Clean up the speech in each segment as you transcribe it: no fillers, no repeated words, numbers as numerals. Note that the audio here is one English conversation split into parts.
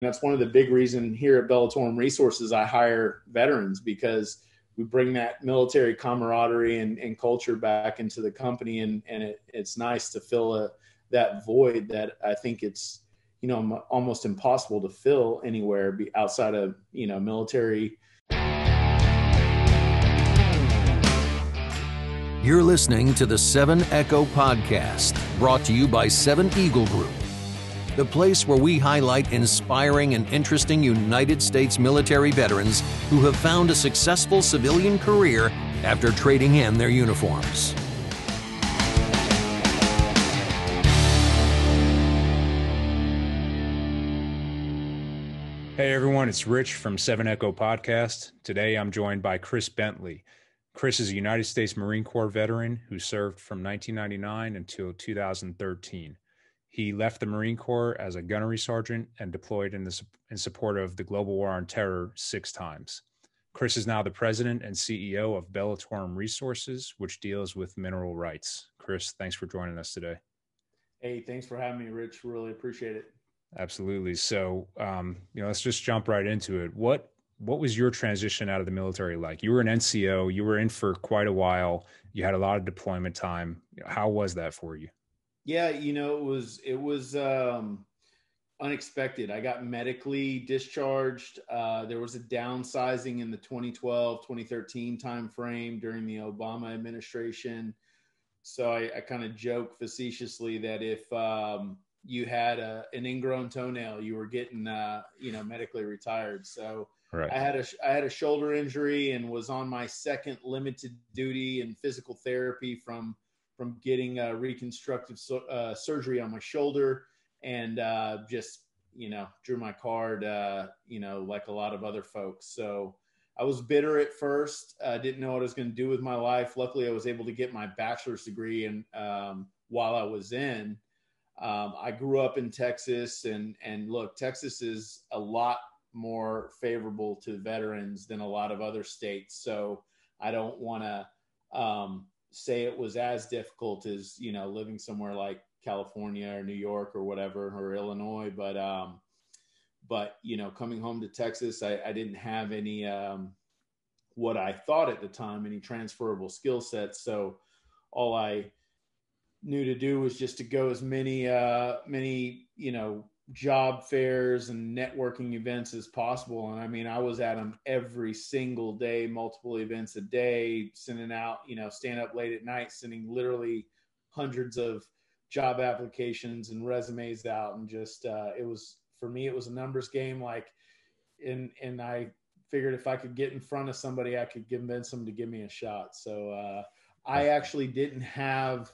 That's one of the big reasons here at Bellatorum Resources I hire veterans, because we bring that military camaraderie and culture back into the company, and it's nice to fill that void that I think it's almost impossible to fill anywhere outside of military. You're listening to the 7 Echo Podcast, brought to you by 7 Eagle Group, the place where we highlight inspiring and interesting United States military veterans who have found a successful civilian career after trading in their uniforms. Hey everyone, it's Rich from 7 Echo Podcast. Today I'm joined by Chris Bentley. Chris is a United States Marine Corps veteran who served from 1999 until 2013. He left the Marine Corps as a gunnery sergeant and deployed in support of the global war on terror 6 times. Chris is now the president and CEO of Bellatorum Resources, which deals with mineral rights. Chris, thanks for joining us today. Hey, thanks for having me, Rich. Really appreciate it. Absolutely. So, let's just jump right into it. What was your transition out of the military like? You were an NCO, you were in for quite a while. You had a lot of deployment time. How was that for you? Yeah, it was unexpected. I got medically discharged. There was a downsizing in the 2012, 2013 timeframe during the Obama administration. So I kind of joke facetiously that if you had an ingrown toenail, you were getting medically retired. So right. I had a shoulder injury and was on my second limited duty and physical therapy from getting reconstructive surgery on my shoulder, and just drew my card like a lot of other folks. So I was bitter at first. Didn't know what I was going to do with my life. Luckily, I was able to get my bachelor's degree, and while I was in, I grew up in Texas, and look, Texas is a lot more favorable to veterans than a lot of other states. So I don't want to say it was as difficult as, living somewhere like California or New York or whatever, or Illinois. But coming home to Texas, I didn't have any, what I thought at the time, any transferable skill sets. So all I knew to do was just to go as many, job fairs and networking events as possible. And I mean, I was at them every single day, multiple events a day, sending out, staying up late at night, sending literally hundreds of job applications and resumes out. And just, for me, it was a numbers game. And I figured if I could get in front of somebody, I could convince them to give me a shot. So I actually didn't have,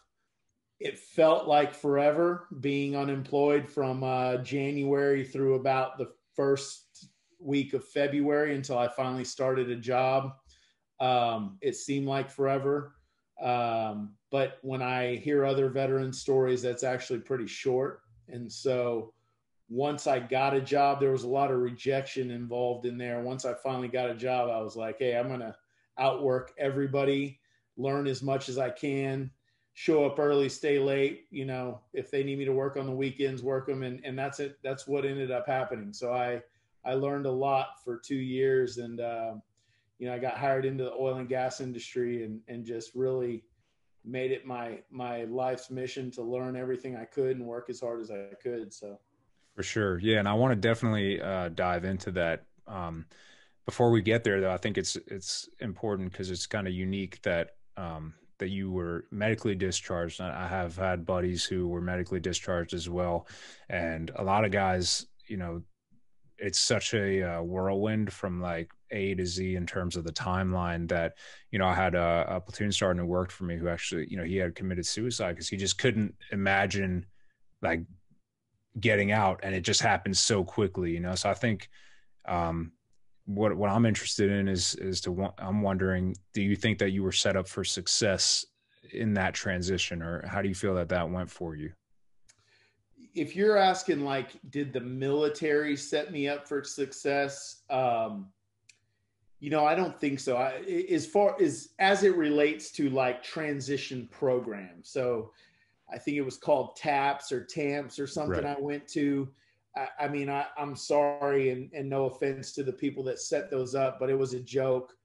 it felt like forever being unemployed from January through about the first week of February until I finally started a job. It seemed like forever. But when I hear other veteran stories, that's actually pretty short. And so once I got a job, there was a lot of rejection involved in there. Once I finally got a job, I was like, hey, I'm going to outwork everybody, learn as much as I can, show up early, stay late. If they need me to work on the weekends, work them. And that's it. That's what ended up happening. So I learned a lot for 2 years, and, I got hired into the oil and gas industry and just really made it my life's mission to learn everything I could and work as hard as I could. So. For sure. Yeah. And I want to definitely dive into that. Before we get there though, I think it's important because it's kind of unique that, that you were medically discharged. I have had buddies who were medically discharged as well. And a lot of guys, it's such a whirlwind from like A to Z in terms of the timeline that, I had a platoon sergeant who worked for me who actually, he had committed suicide because he just couldn't imagine like getting out, and it just happened so quickly, So I think, what I'm interested in I'm wondering, do you think that you were set up for success in that transition, or how do you feel that went for you? If you're asking like, did the military set me up for success? I don't think so. As far as it relates to like transition programs. So I think it was called TAPS or TAMPS or something. Right. I went to, I mean, I'm sorry, and no offense to the people that set those up, but it was a joke.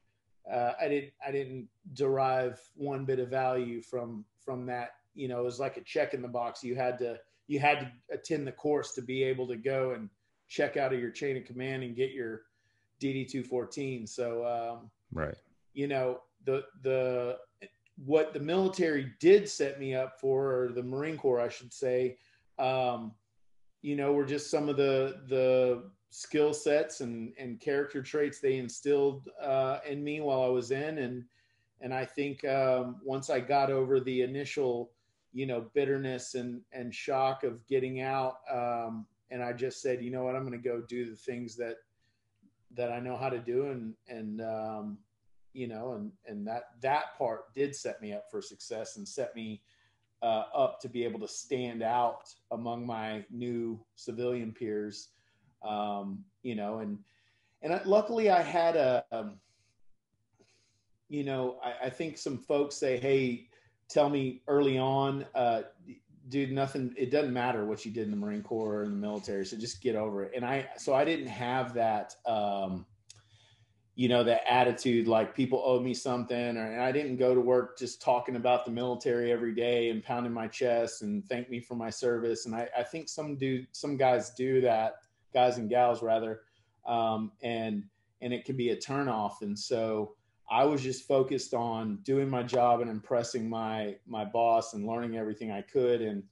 I didn't derive one bit of value from that. You know, it was like a check in the box. You had to attend the course to be able to go and check out of your chain of command and get your DD-214. So, right. You know, what the military did set me up for, or the Marine Corps, I should say, you know, were just some of the skill sets and character traits they instilled in me while I was in. And I think once I got over the initial, you know, bitterness and shock of getting out, and I just said, you know what, I'm going to go do the things that I know how to do. And you know, and that part did set me up for success and set me up to be able to stand out among my new civilian peers. You know, and luckily I had you know, I think some folks say, hey, tell me early on, dude, nothing, it doesn't matter what you did in the Marine Corps or in the military. So just get over it. And I didn't have that, you know, that attitude, like people owe me something, and I didn't go to work just talking about the military every day and pounding my chest and thank me for my service. And I think some guys do that, guys and gals rather. And it can be a turnoff. And so I was just focused on doing my job and impressing my boss and learning everything I could. And,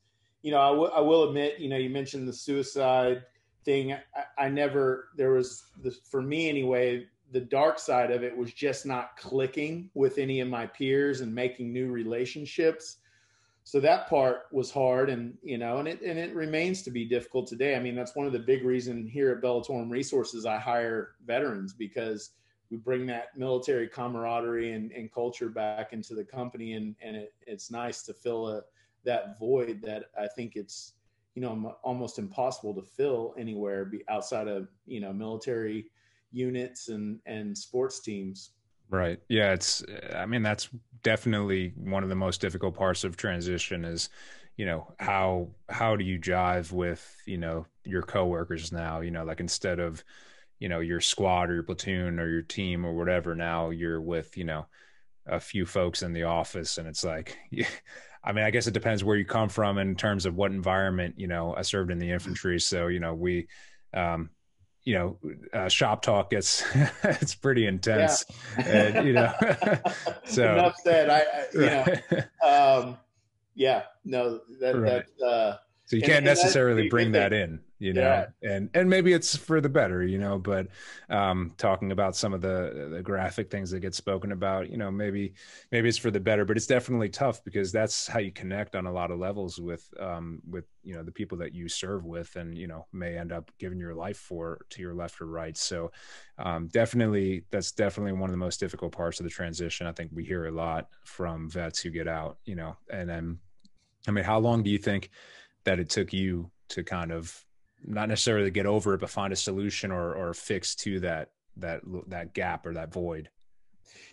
you know, I will admit, you know, you mentioned the suicide thing. I never, there was this, for me anyway, the dark side of it was just not clicking with any of my peers and making new relationships. So that part was hard, and, you know, and it remains to be difficult today. I mean, that's one of the big reasons here at Bellatorum Resources, I hire veterans, because we bring that military camaraderie and culture back into the company. And it's nice to fill that void that I think it's, you know, almost impossible to fill anywhere outside of, you know, military units and sports teams. Right. Yeah. I mean, that's definitely one of the most difficult parts of transition is, you know, how do you jive with, you know, your coworkers now, you know, like instead of, you know, your squad or your platoon or your team or whatever, now you're with, you know, a few folks in the office. And it's like, I mean, I guess it depends where you come from in terms of what environment. You know, I served in the infantry. So, you know, we, you know, shop talk gets it's pretty intense. Yeah. And, you know, so enough said. You know, yeah, no, right. So you can't necessarily bring that in, you know, yeah. And maybe it's for the better, you know, but talking about some of the graphic things that get spoken about, you know, maybe it's for the better, but it's definitely tough because that's how you connect on a lot of levels with, you know, the people that you serve with and, you know, may end up giving your life to your left or right. So definitely, that's definitely one of the most difficult parts of the transition. I think we hear a lot from vets who get out, you know, and then, I mean, how long do you think that it took you to kind of not necessarily get over it, but find a solution or fix to that gap or that void?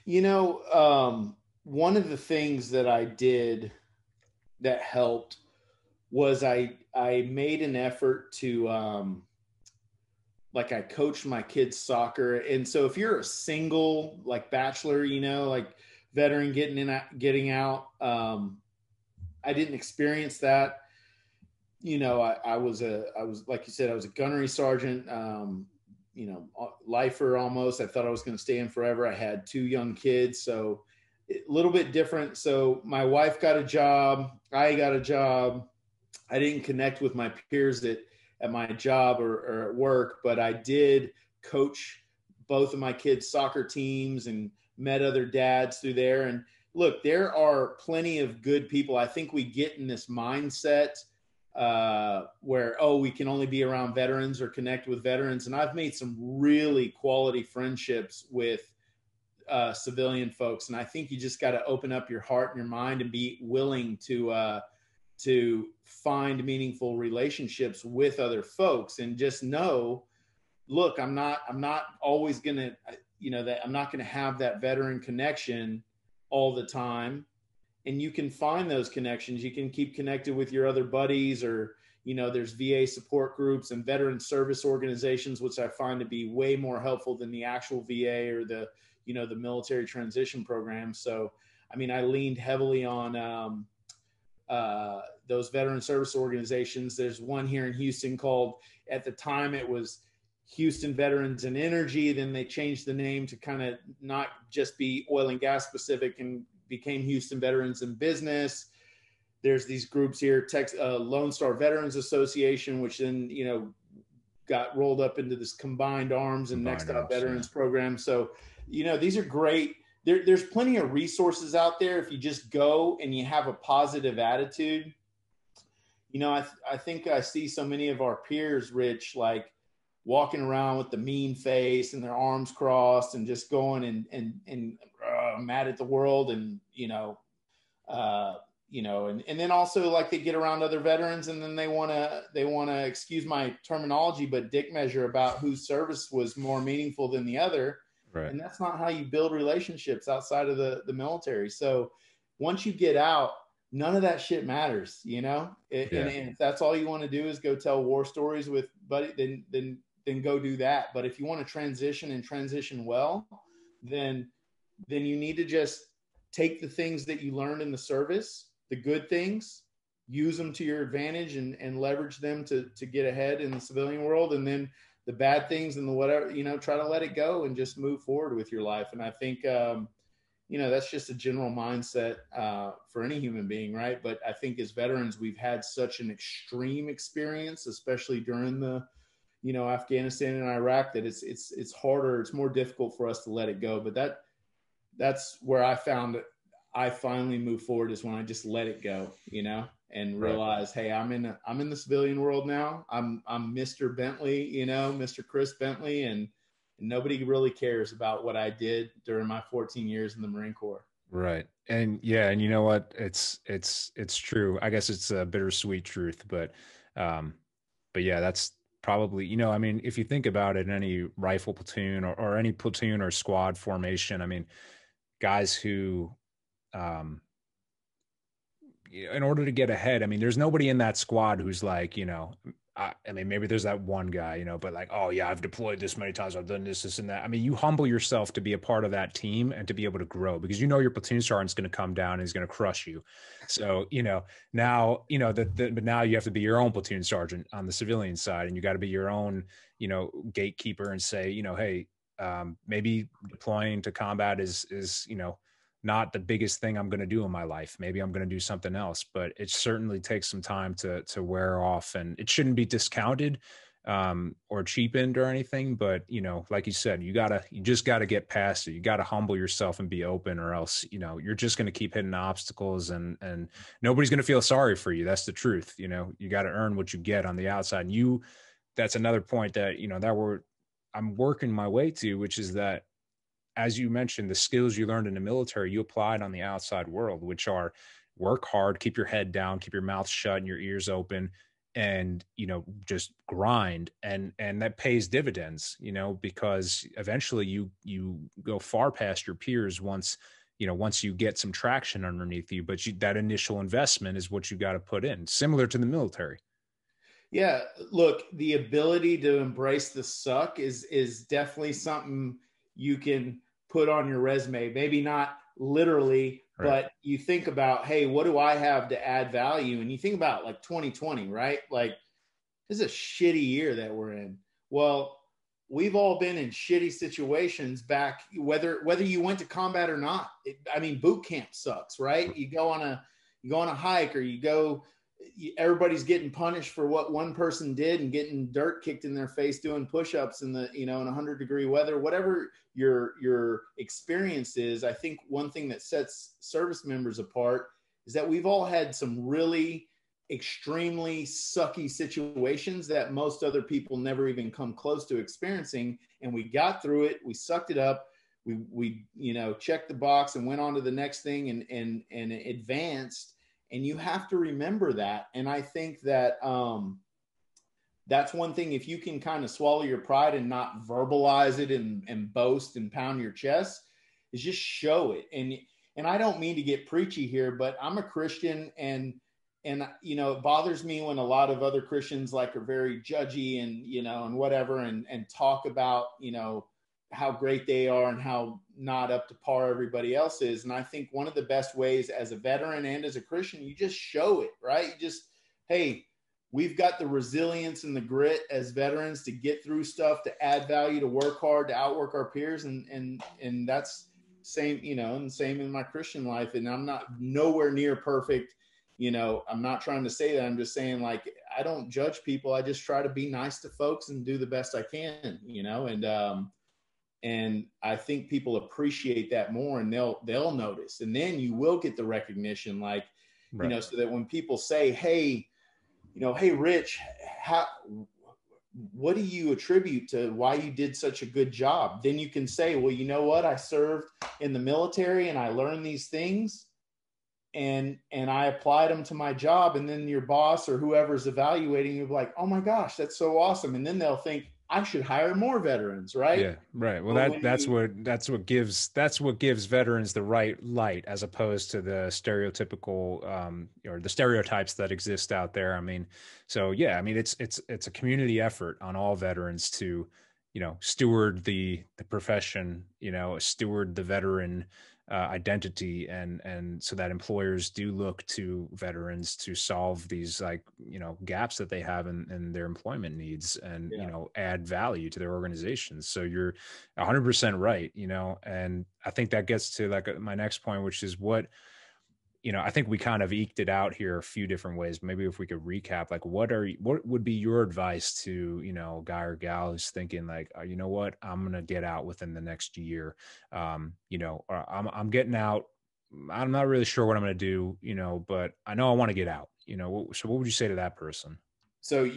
You know, one of the things that I did that helped was I made an effort to, like, I coached my kids soccer. And so if you're a single, like, bachelor, you know, like veteran getting out, I didn't experience that. You know, I was like you said, I was a gunnery sergeant, you know, lifer almost. I thought I was going to stay in forever. I had 2 young kids, so a little bit different. So my wife got a job. I got a job. I didn't connect with my peers at my job or at work, but I did coach both of my kids' soccer teams and met other dads through there. And look, there are plenty of good people. I think we get in this mindset where, oh, we can only be around veterans or connect with veterans. And I've made some really quality friendships with civilian folks. And I think you just got to open up your heart and your mind and be willing to find meaningful relationships with other folks, and just know, look, I'm not always going to, you know, that I'm not going to have that veteran connection all the time. And you can find those connections. You can keep connected with your other buddies, or, there's VA support groups and veteran service organizations, which I find to be way more helpful than the actual VA or the military transition program. So, I mean, I leaned heavily on those veteran service organizations. There's one here in Houston called, at the time it was Houston Veterans and Energy. Then they changed the name to kind of not just be oil and gas specific and became Houston Veterans and Business. There's these groups here, Lone Star Veterans Association, which then, got rolled up into this Combined Arms and Next Up Veterans program. So, these are great. There's plenty of resources out there if you just go and you have a positive attitude. I think I see so many of our peers, Rich, like walking around with the mean face and their arms crossed and just going and mad at the world and, and then also like they get around other veterans and then they want to, excuse my terminology, but dick measure about whose service was more meaningful than the other. Right. And that's not how you build relationships outside of the military. So once you get out, none of that shit matters, And if that's all you want to do is go tell war stories with buddy, then go do that. But if you want to transition well, then you need to just take the things that you learned in the service, the good things, use them to your advantage and leverage them to get ahead in the civilian world. And then the bad things and the whatever, try to let it go and just move forward with your life. And I think, that's just a general mindset for any human being, right? But I think as veterans, we've had such an extreme experience, especially during the, Afghanistan and Iraq, that it's harder, it's more difficult for us to let it go. But that's where I found that I finally moved forward, is when I just let it go, and realize, hey, I'm in the civilian world now. I'm Mr. Bentley, Mr. Chris Bentley, and nobody really cares about what I did during my 14 years in the Marine Corps. Right. And yeah, and you know what? It's true. I guess it's a bittersweet truth, but yeah, that's probably, if you think about it, in any rifle platoon or any platoon or squad formation, guys who, in order to get ahead, there's nobody in that squad who's like, maybe there's that one guy, but like, oh yeah, I've deployed this many times, I've done this and that. You humble yourself to be a part of that team and to be able to grow, because your platoon sergeant's going to come down and he's going to crush you. So, now, but now you have to be your own platoon sergeant on the civilian side, and you got to be your own, gatekeeper and say, hey, maybe deploying to combat is, not the biggest thing I'm going to do in my life. Maybe I'm going to do something else, but it certainly takes some time to wear off, and it shouldn't be discounted or cheapened or anything. But, like you said, you just got to get past it. You got to humble yourself and be open, or else, you're just going to keep hitting obstacles and nobody's going to feel sorry for you. That's the truth. You got to earn what you get on the outside. And that's another point that, I'm working my way to, which is that, as you mentioned, the skills you learned in the military, you applied on the outside world, which are work hard, keep your head down, keep your mouth shut and your ears open, and, just grind. And that pays dividends, because eventually you go far past your peers once you get some traction underneath you. But that initial investment is what you got to put in, similar to the military. Yeah. Look, the ability to embrace the suck is definitely something you can put on your resume. Maybe not literally, right, but you think about, hey, what do I have to add value? And you think about like 2020, right? Like, this is a shitty year that we're in. Well, we've all been in shitty situations back, whether you went to combat or not. Boot camp sucks, right? You go on a hike, or everybody's getting punished for what one person did and getting dirt kicked in their face doing push-ups in the, in 100-degree weather. Whatever your experience is, I think one thing that sets service members apart is that we've all had some really extremely sucky situations that most other people never even come close to experiencing. And we got through it. We sucked it up. We checked the box and went on to the next thing and advanced. And you have to remember that. And I think that that's one thing. If you can kind of swallow your pride and not verbalize it and boast and pound your chest, is just show it. And I don't mean to get preachy here, but I'm a Christian, and you know, it bothers me when a lot of other Christians like are very judgy and, you know, and whatever, and talk about, you know, how great they are and how not up to par everybody else is. And I think one of the best ways as a veteran and as a Christian, you just show it, right? You just, hey, we've got the resilience and the grit as veterans to get through stuff, to add value, to work hard, to outwork our peers. And that's same, you know, and same in my Christian life. And I'm not nowhere near perfect. You know, I'm not trying to say that. I'm just saying, like, I don't judge people. I just try to be nice to folks and do the best I can, you know, and I think people appreciate that more, and they'll notice, and then you will get the recognition, like, right. You know, so that when people say, hey, you know, hey, Rich, what do you attribute to why you did such a good job? Then you can say, well, you know what? I served in the military and I learned these things and I applied them to my job. And then your boss or whoever's evaluating you, like, oh my gosh, that's so awesome. And then they'll think, I should hire more veterans, right? Yeah, right. Well, that's what gives veterans the right light, as opposed to the stereotypical or the stereotypes that exist out there. I mean, so yeah, I mean, it's a community effort on all veterans to, you know, steward the profession, you know, steward the veteran identity, and so that employers do look to veterans to solve these, like, you know, gaps that they have in their employment needs, and you know, add value to their organizations. So you're 100% right, you know, and I think that gets to like my next point, which is what, you know, I think we kind of eked it out here a few different ways. Maybe if we could recap, like, what would be your advice to, you know, guy or gal who's thinking like, you know what, I'm going to get out within the next year. You know, or I'm getting out. I'm not really sure what I'm going to do, you know, but I know I want to get out, you know. So what would you say to that person? So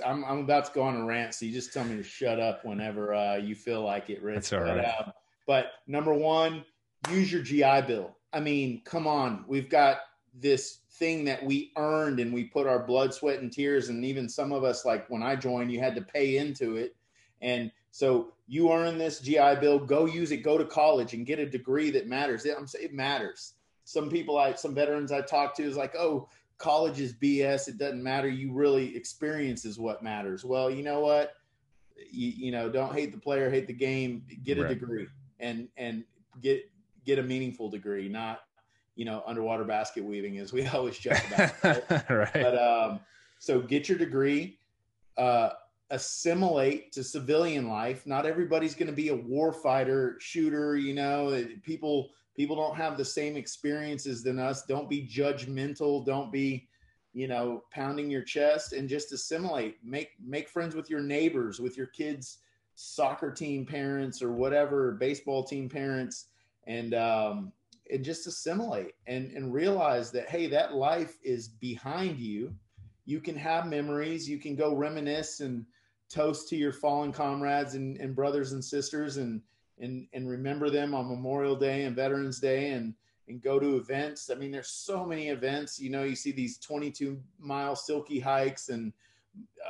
I'm about to go on a rant. So you just tell me to shut up whenever you feel like it, Rich. That's all right. But number one, use your GI Bill. I mean, come on, we've got this thing that we earned and we put our blood, sweat, and tears. And even some of us, like when I joined, you had to pay into it. And so you earn this GI Bill, go use it, go to college and get a degree that matters. It matters. Some veterans I talk to is like, oh, college is BS. It doesn't matter. You really experience is what matters. Well, you know what? You know, don't hate the player, hate the game, get a degree and get a meaningful degree, not, you know, underwater basket weaving, as we always joke about. Right? Right. But so get your degree, assimilate to civilian life. Not everybody's going to be a war fighter, shooter. You know, people don't have the same experiences than us. Don't be judgmental. Don't be, you know, pounding your chest, and just assimilate. Make friends with your neighbors, with your kids' soccer team parents or whatever, baseball team parents. And just assimilate and realize that, hey, that life is behind you. You can have memories. You can go reminisce and toast to your fallen comrades and brothers and sisters and remember them on Memorial Day and Veterans Day and go to events. I mean, there's so many events. You know, you see these 22-mile silky hikes and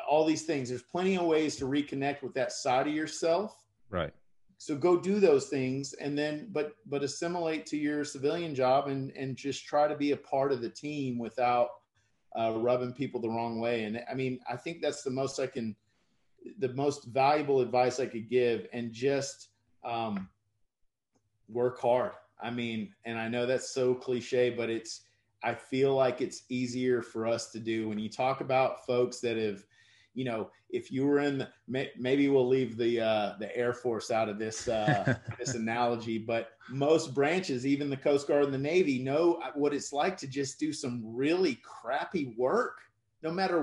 all these things. There's plenty of ways to reconnect with that side of yourself. Right. So go do those things, and then, but assimilate to your civilian job and just try to be a part of the team without rubbing people the wrong way. And I mean, I think that's the most valuable advice I could give, and just work hard. I mean, and I know that's so cliche, but I feel like it's easier for us to do. When you talk about folks that have, you know, if you were in maybe we'll leave the Air Force out of this this analogy, but most branches, even the Coast Guard and the Navy, know what it's like to just do some really crappy work. No matter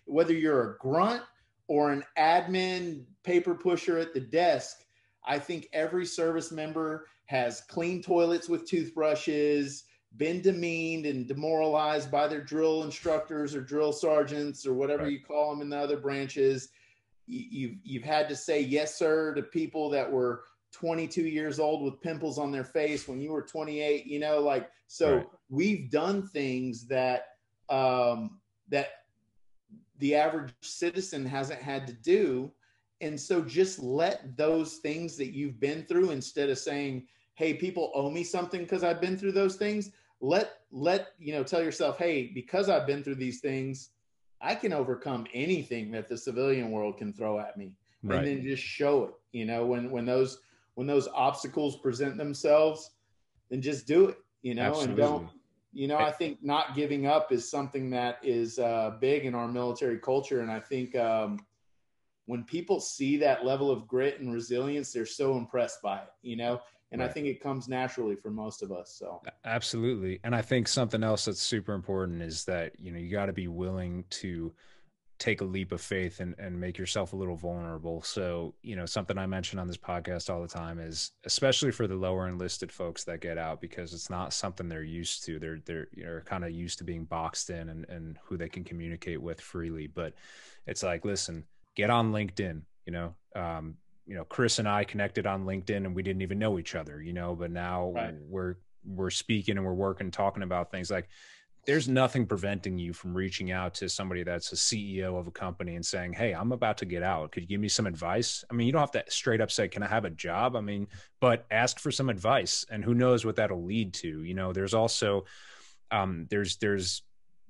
whether you're a grunt or an admin paper pusher at the desk, I think every service member has cleaned toilets with toothbrushes, been demeaned and demoralized by their drill instructors or drill sergeants or whatever you call them in the other branches. You've had to say yes, sir, to people that were 22 years old with pimples on their face when you were 28, you know, like, so we've done things that, that the average citizen hasn't had to do. And so just let those things that you've been through, instead of saying, hey, people owe me something because I've been through those things, tell yourself, hey, because I've been through these things, I can overcome anything that the civilian world can throw at me. Right. And then just show it, when those obstacles present themselves, then just do it, Absolutely. And don't, I think not giving up is something that is big in our military culture. And I think when people see that level of grit and resilience, they're so impressed by it, and right. I think it comes naturally for most of us. So absolutely. And I think something else that's super important is that, you got to be willing to take a leap of faith and make yourself a little vulnerable. So, something I mention on this podcast all the time is, especially for the lower enlisted folks that get out, because it's not something they're used to. They're kind of used to being boxed in and who they can communicate with freely. But it's like, listen, get on LinkedIn, Chris and I connected on LinkedIn and we didn't even know each other, but now right. we're speaking and we're working, talking about things. Like, there's nothing preventing you from reaching out to somebody that's a CEO of a company and saying, hey, I'm about to get out. Could you give me some advice? I mean, you don't have to straight up say, can I have a job? I mean, but ask for some advice, and who knows what that'll lead to. There's also, there's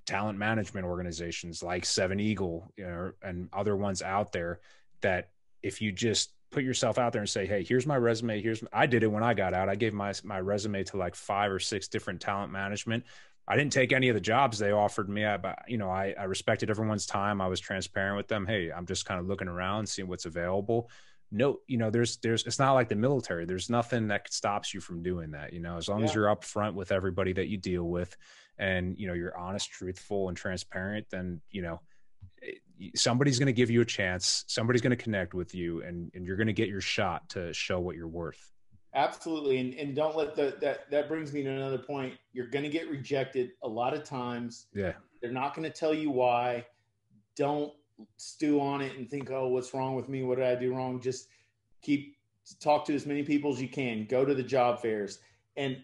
talent management organizations like Seven Eagle, and other ones out there that if you just put yourself out there and say, hey, here's my resume. I did it when I got out. I gave my resume to like 5 or 6 different talent management. I didn't take any of the jobs they offered me. I respected everyone's time. I was transparent with them. Hey, I'm just kind of looking around, seeing what's available. No, there's, it's not like the military. There's nothing that stops you from doing that. As long as you're upfront with everybody that you deal with, and, you're honest, truthful, and transparent, then, somebody's going to give you a chance. Somebody's going to connect with you, and you're going to get your shot to show what you're worth. Absolutely. And don't let that brings me to another point. You're going to get rejected a lot of times. Yeah. They're not going to tell you why. Don't stew on it and think, oh, what's wrong with me? What did I do wrong? Just talk to as many people as you can. Go to the job fairs. And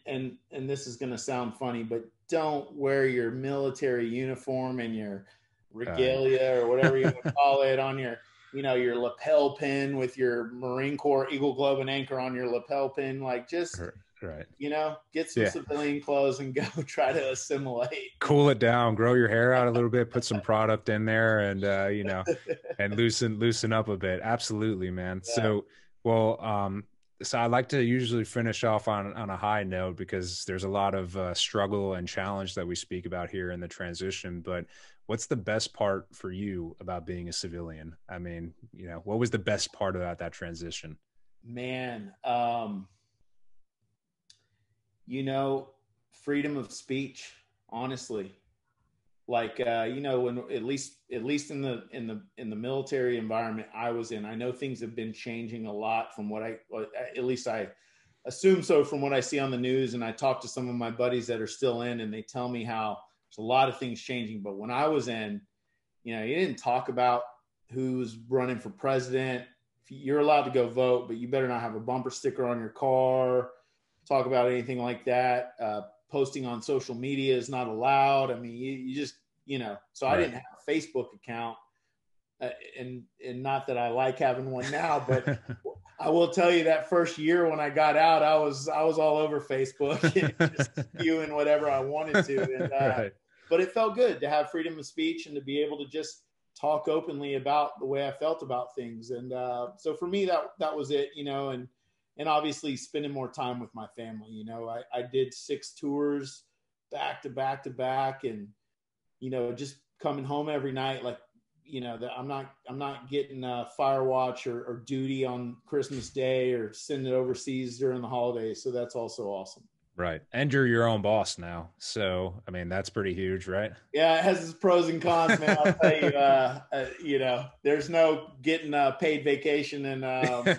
this is going to sound funny, but don't wear your military uniform and your regalia or whatever you want to call it on your lapel pin with your Marine Corps Eagle Globe and Anchor on your lapel pin. Like, just, right. Get some civilian clothes and go try to assimilate. Cool it down, grow your hair out a little bit, put some product in there, and, and loosen up a bit. Absolutely, man. Yeah. So, so I like to usually finish off on a high note, because there's a lot of struggle and challenge that we speak about here in the transition. But what's the best part for you about being a civilian? I mean, what was the best part about that transition? Man, freedom of speech, honestly. Like, when at least in the military environment I was in, I know things have been changing a lot from I assume so from what I see on the news. And I talk to some of my buddies that are still in, and they tell me how there's a lot of things changing. But when I was in, you didn't talk about who's running for president. You're allowed to go vote, but you better not have a bumper sticker on your car, talk about anything like that. Posting on social media is not allowed. I mean, you just, so right. I didn't have a Facebook account, and not that I like having one now, but I will tell you that first year when I got out, I was all over Facebook and just spewing whatever I wanted to. And, right. But it felt good to have freedom of speech and to be able to just talk openly about the way I felt about things. And so for me, that was it, and obviously spending more time with my family. I did 6 tours back to back to back, and, just coming home every night, like, that I'm not getting fire watch or duty on Christmas Day or sending it overseas during the holidays. So that's also awesome. Right. And you're your own boss now. So, I mean, that's pretty huge, right? Yeah, it has its pros and cons, man. I'll tell you, there's no getting paid vacation, and,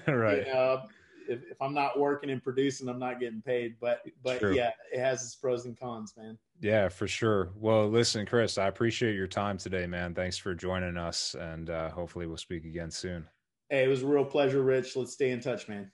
right. If I'm not working and producing, I'm not getting paid, but True. Yeah, it has its pros and cons, man. Yeah, for sure. Well, listen, Chris, I appreciate your time today, man. Thanks for joining us, and hopefully we'll speak again soon. Hey, it was a real pleasure, Rich. Let's stay in touch, man.